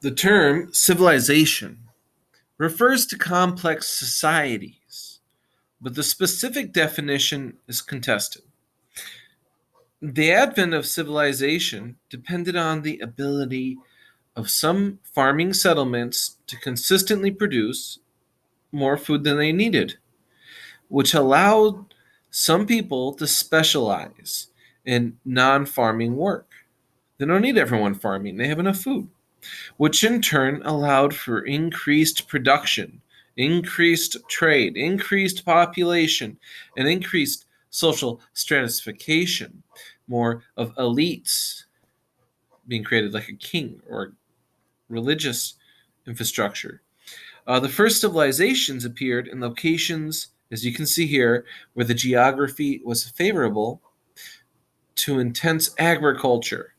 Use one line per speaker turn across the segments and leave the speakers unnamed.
The term civilization refers to complex societies, but the specific definition is contested. The advent of civilization depended on the ability of some farming settlements to consistently produce more food than they needed, which allowed some people to specialize in non farming work. They don't need everyone farming, they have enough food, which in turn allowed for increased production, increased trade, increased population, and increased social stratification. More of elites being created, like a king or religious infrastructure. The first civilizations appeared in locations, as you can see here, where the geography was favorable to intense agriculture.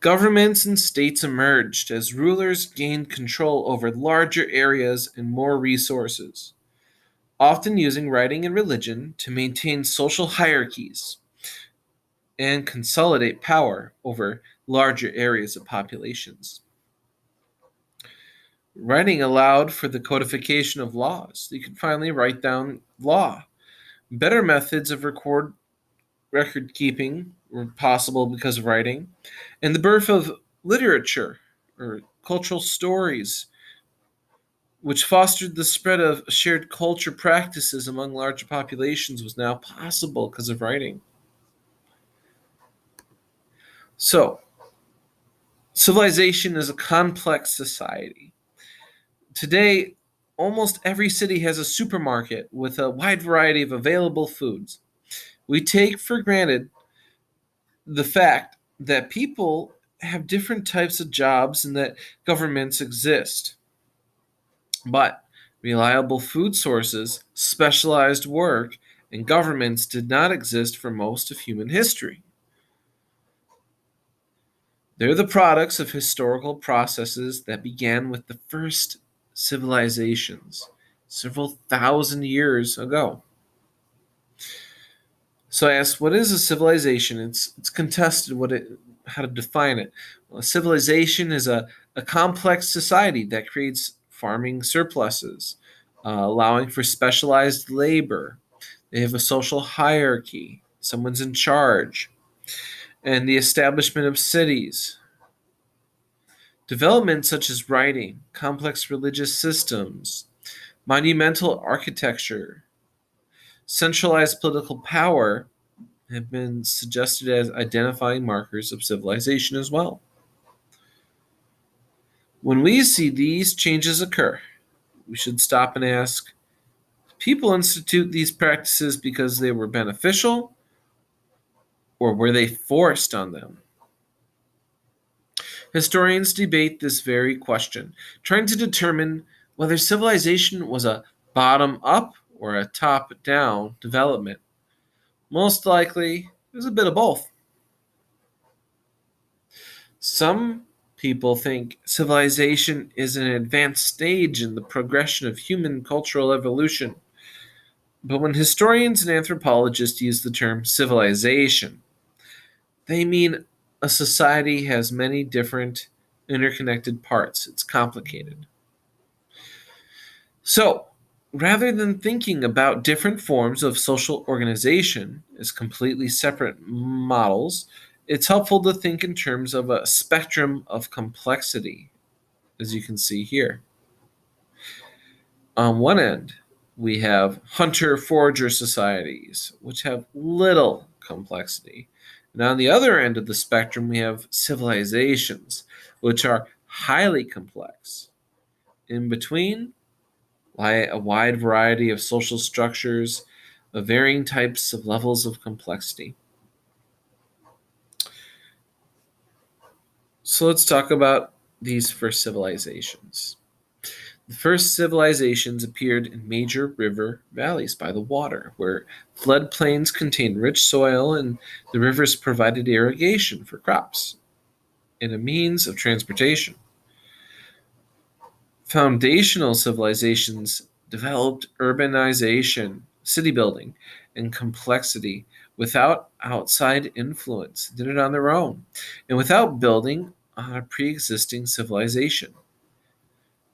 Governments and states emerged as rulers gained control over larger areas and more resources, often using writing and religion to maintain social hierarchies and consolidate power over larger areas of populations. Writing allowed for the codification of laws. You could finally write down law. Better methods of record keeping were possible because of writing, and the birth of literature or cultural stories, which fostered the spread of shared culture practices among larger populations, was now possible because of writing. So, civilization is a complex society. Today, almost every city has a supermarket with a wide variety of available foods. We take for granted the fact that people have different types of jobs and that governments exist. But reliable food sources, specialized work, and governments did not exist for most of human history. They're the products of historical processes that began with the first civilizations several thousand years ago. So I asked, what is a civilization? It's contested how to define it. Well, a civilization is a complex society that creates farming surpluses, allowing for specialized labor. They have a social hierarchy. Someone's in charge. And the establishment of cities. Developments such as writing, complex religious systems, monumental architecture, centralized political power have been suggested as identifying markers of civilization as well. When we see these changes occur, we should stop and ask, people institute these practices because they were beneficial, or were they forced on them? Historians debate this very question, trying to determine whether civilization was a bottom up or a top down development. Most likely, it was a bit of both. Some people think civilization is an advanced stage in the progression of human cultural evolution. But when historians and anthropologists use the term civilization, they mean a society has many different interconnected parts. It's complicated. So, rather than thinking about different forms of social organization as completely separate models, it's helpful to think in terms of a spectrum of complexity, as you can see here. On one end, we have hunter forager societies, which have little complexity. And on the other end of the spectrum, we have civilizations, which are highly complex. In between lie a wide variety of social structures of varying types of levels of complexity. So let's talk about these first civilizations. The first civilizations appeared in major river valleys by the water, where floodplains contained rich soil and the rivers provided irrigation for crops and a means of transportation. Foundational civilizations developed urbanization, city building, and complexity without outside influence. They did it on their own and without building on a pre existing civilization.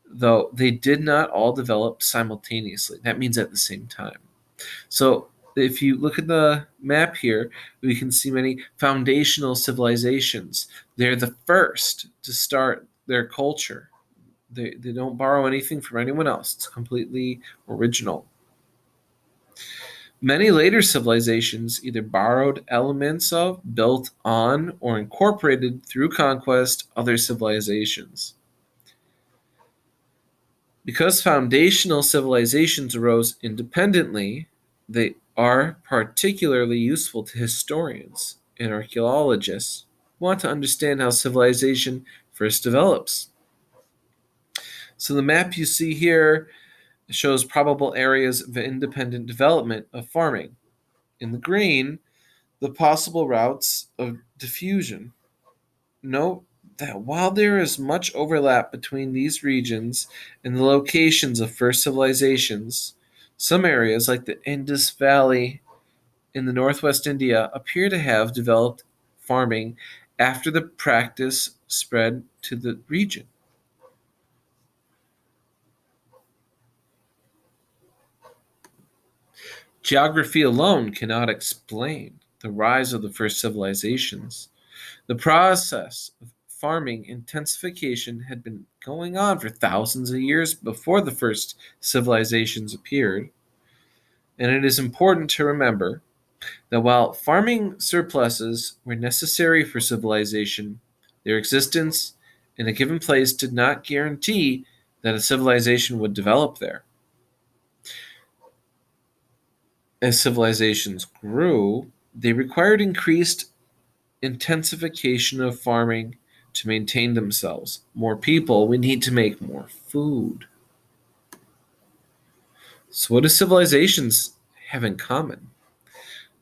Though they did not all develop simultaneously. That means at the same time. So if you look at the map here, we can see many foundational civilizations. They're the first to start their culture. They don't borrow anything from anyone else. It's completely original. Many later civilizations either borrowed elements of, built on, or incorporated through conquest other civilizations. Because foundational civilizations arose independently, they are particularly useful to historians and archaeologists who want to understand how civilization first develops. So the map you see here shows probable areas of independent development of farming. In the green, the possible routes of diffusion. Note that while there is much overlap between these regions and the locations of first civilizations, some areas, like the Indus Valley in the northwest India, appear to have developed farming after the practice spread to the region. Geography alone cannot explain the rise of the first civilizations. The process of farming intensification had been going on for thousands of years before the first civilizations appeared, and it is important to remember that while farming surpluses were necessary for civilization, their existence in a given place did not guarantee that a civilization would develop there. As civilizations grew, they required increased intensification of farming to maintain themselves. More people, we need to make more food. So, what do civilizations have in common?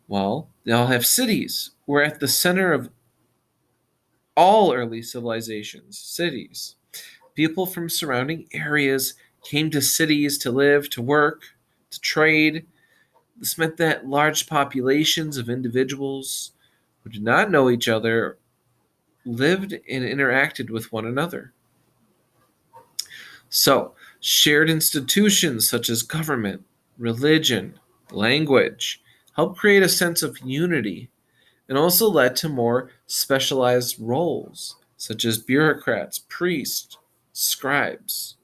Well, they all have cities. We're at the center of all early civilizations, cities. People from surrounding areas came to cities to live, to work, to trade. This meant that large populations of individuals who did not know each other lived and interacted with one another. So, shared institutions such as government, religion, language help create a sense of unity and also led to more specialized roles such as bureaucrats, priests, scribes.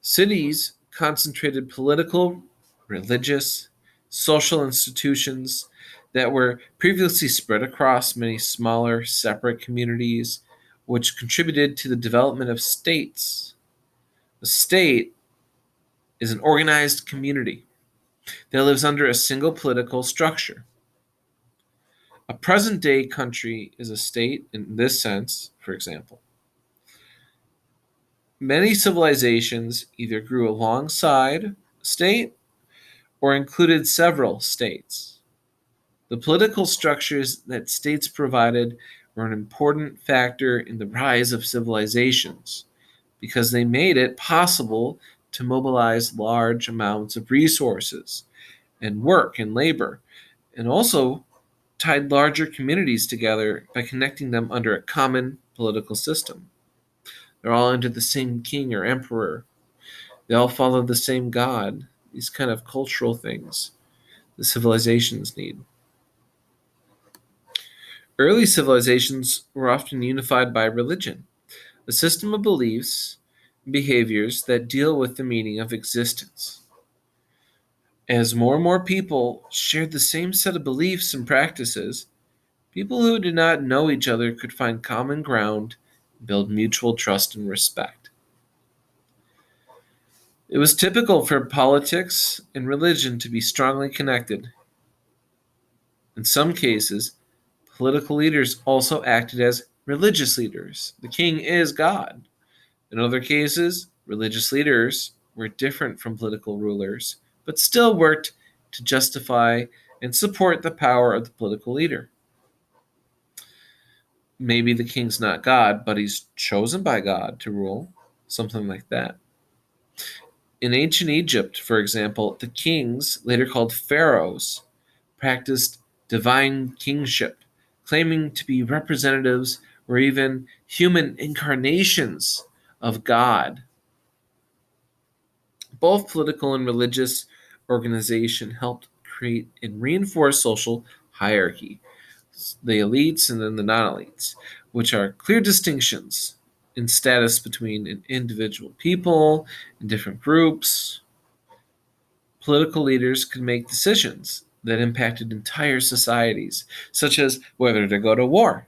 Cities concentrated political, religious, social institutions that were previously spread across many smaller, separate communities, which contributed to the development of states. A state is an organized community that lives under a single political structure. A present day country is a state in this sense, for example. Many civilizations either grew alongside a state or included several states. The political structures that states provided were an important factor in the rise of civilizations because they made it possible to mobilize large amounts of resources and work and labor, and also tied larger communities together by connecting them under a common political system. They're all under the same king or emperor. They all follow the same god. These kind of cultural things the civilizations need. Early civilizations were often unified by religion, a system of beliefs and behaviors that deal with the meaning of existence. As more and more people shared the same set of beliefs and practices, people who did not know each other could find common ground and build mutual trust and respect. It was typical for politics and religion to be strongly connected. In some cases, political leaders also acted as religious leaders. The king is God. In other cases, religious leaders were different from political rulers, but still worked to justify and support the power of the political leader. Maybe the king's not God, but he's chosen by God to rule, something like that. In ancient Egypt, for example, the kings, later called pharaohs, practiced divine kingship, claiming to be representatives or even human incarnations of God. Both political and religious organization helped create and reinforce social hierarchy, the elites and then the non-elites, which are clear distinctions in status between an individual people and different groups. Political leaders could make decisions that impacted entire societies, such as whether to go to war.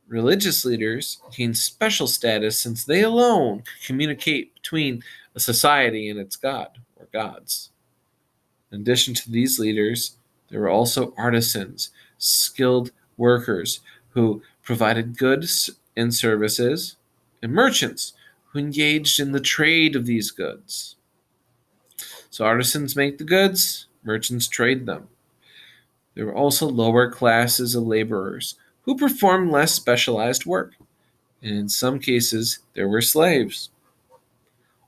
Religious leaders gained special status since they alone could communicate between a society and its god or gods. In addition to these leaders, there were also artisans, skilled workers who provided goods and services, and merchants who engaged in the trade of these goods. So artisans make the goods, merchants trade them. There were also lower classes of laborers who performed less specialized work, and in some cases, there were slaves.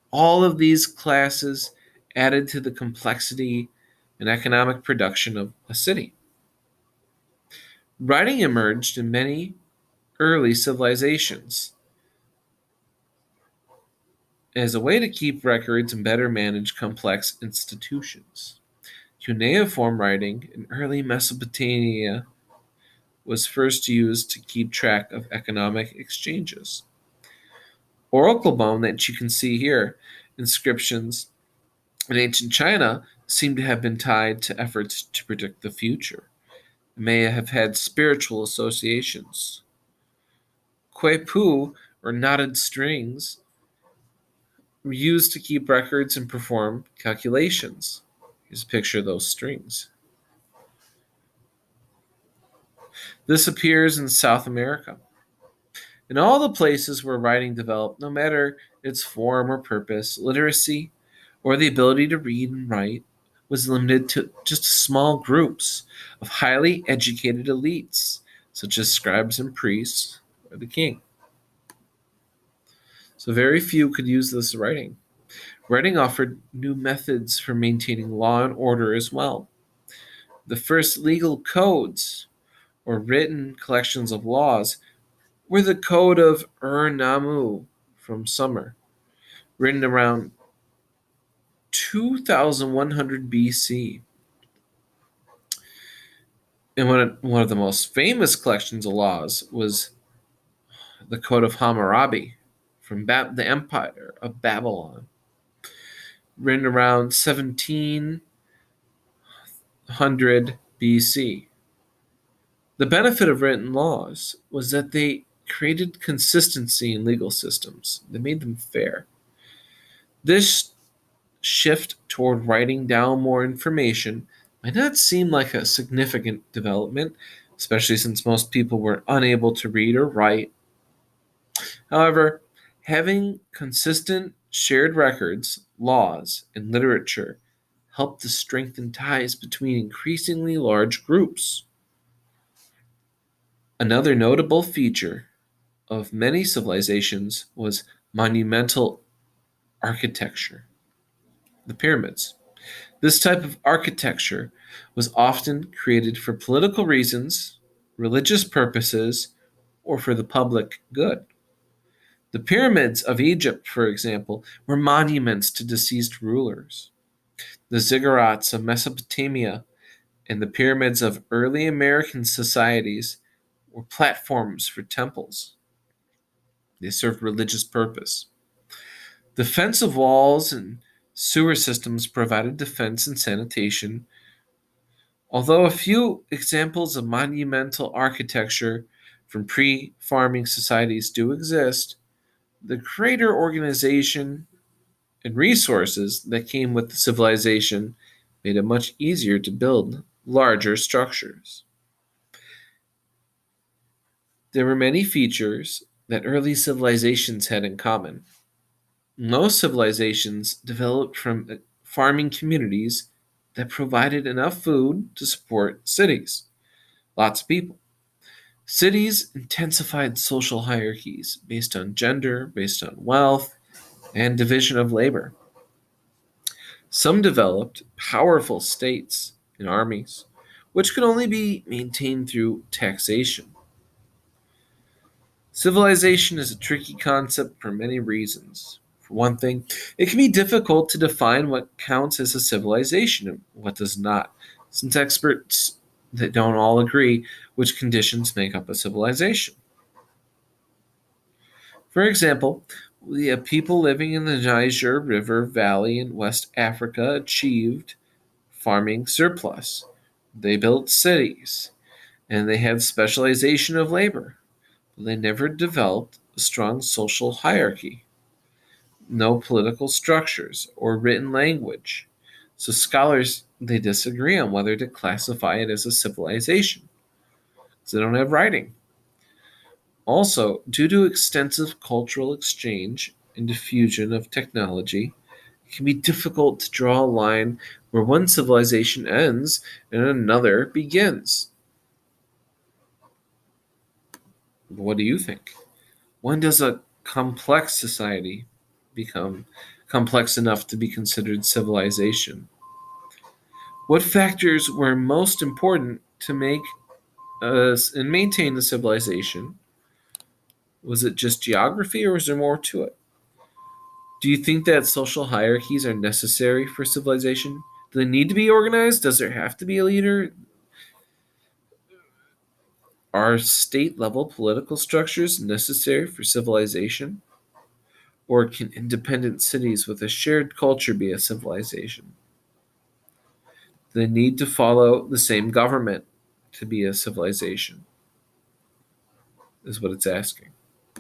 All of these classes added to the complexity and economic production of a city. Writing emerged in many early civilizations as a way to keep records and better manage complex institutions. Cuneiform writing in early Mesopotamia was first used to keep track of economic exchanges. Oracle bone that you can see here, inscriptions in ancient China seem to have been tied to efforts to predict the future. It may have had spiritual associations. Kuei-pu, or knotted strings, were used to keep records and perform calculations. Here's a picture of those strings. This appears in South America. In all the places where writing developed, no matter its form or purpose, literacy, or the ability to read and write, was limited to just small groups of highly educated elites, such as scribes and priests, or the king. So very few could use this writing. Writing offered new methods for maintaining law and order as well. The first legal codes, or written collections of laws, were the Code of Namu from Sumer, written around 2100 BC. And one of the most famous collections of laws was the Code of Hammurabi from the Empire of Babylon, written around 1700 BC. The benefit of written laws was that they created consistency in legal systems. They made them fair. This shift toward writing down more information might not seem like a significant development, especially since most people were unable to read or write. However, having consistent shared records, laws, and literature helped to strengthen ties between increasingly large groups. Another notable feature of many civilizations was monumental architecture, the pyramids. This type of architecture was often created for political reasons, religious purposes, or for the public good. The pyramids of Egypt, for example, were monuments to deceased rulers. The ziggurats of Mesopotamia and the pyramids of early American societies were platforms for temples. They served religious purpose. Defensive walls and sewer systems provided defense and sanitation. Although a few examples of monumental architecture from pre farming societies do exist, the greater organization and resources that came with the civilization made it much easier to build larger structures. There were many features that early civilizations had in common. Most civilizations developed from farming communities that provided enough food to support cities, lots of people. Cities intensified social hierarchies based on gender, based on wealth, and division of labor. Some developed powerful states and armies, which can only be maintained through taxation. Civilization is a tricky concept for many reasons. For one thing, it can be difficult to define what counts as a civilization and what does not, since experts that don't all agree which conditions make up a civilization. For example, we have people living in the Niger River Valley in West Africa achieved farming surplus. They built cities, and they had specialization of labor. They never developed a strong social hierarchy, no political structures or written language. So scholars they disagree on whether to classify it as a civilization, because they don't have writing. Also, due to extensive cultural exchange and diffusion of technology, it can be difficult to draw a line where one civilization ends and another begins. What do you think? When does a complex society become complex enough to be considered civilization? What factors were most important to make us and maintain the civilization? Was it just geography or was there more to it? Do you think that social hierarchies are necessary for civilization? Do they need to be organized? Does there have to be a leader? Are state level political structures necessary for civilization? Or can independent cities with a shared culture be a civilization? Do they need to follow the same government to be a civilization? Is what it's asking.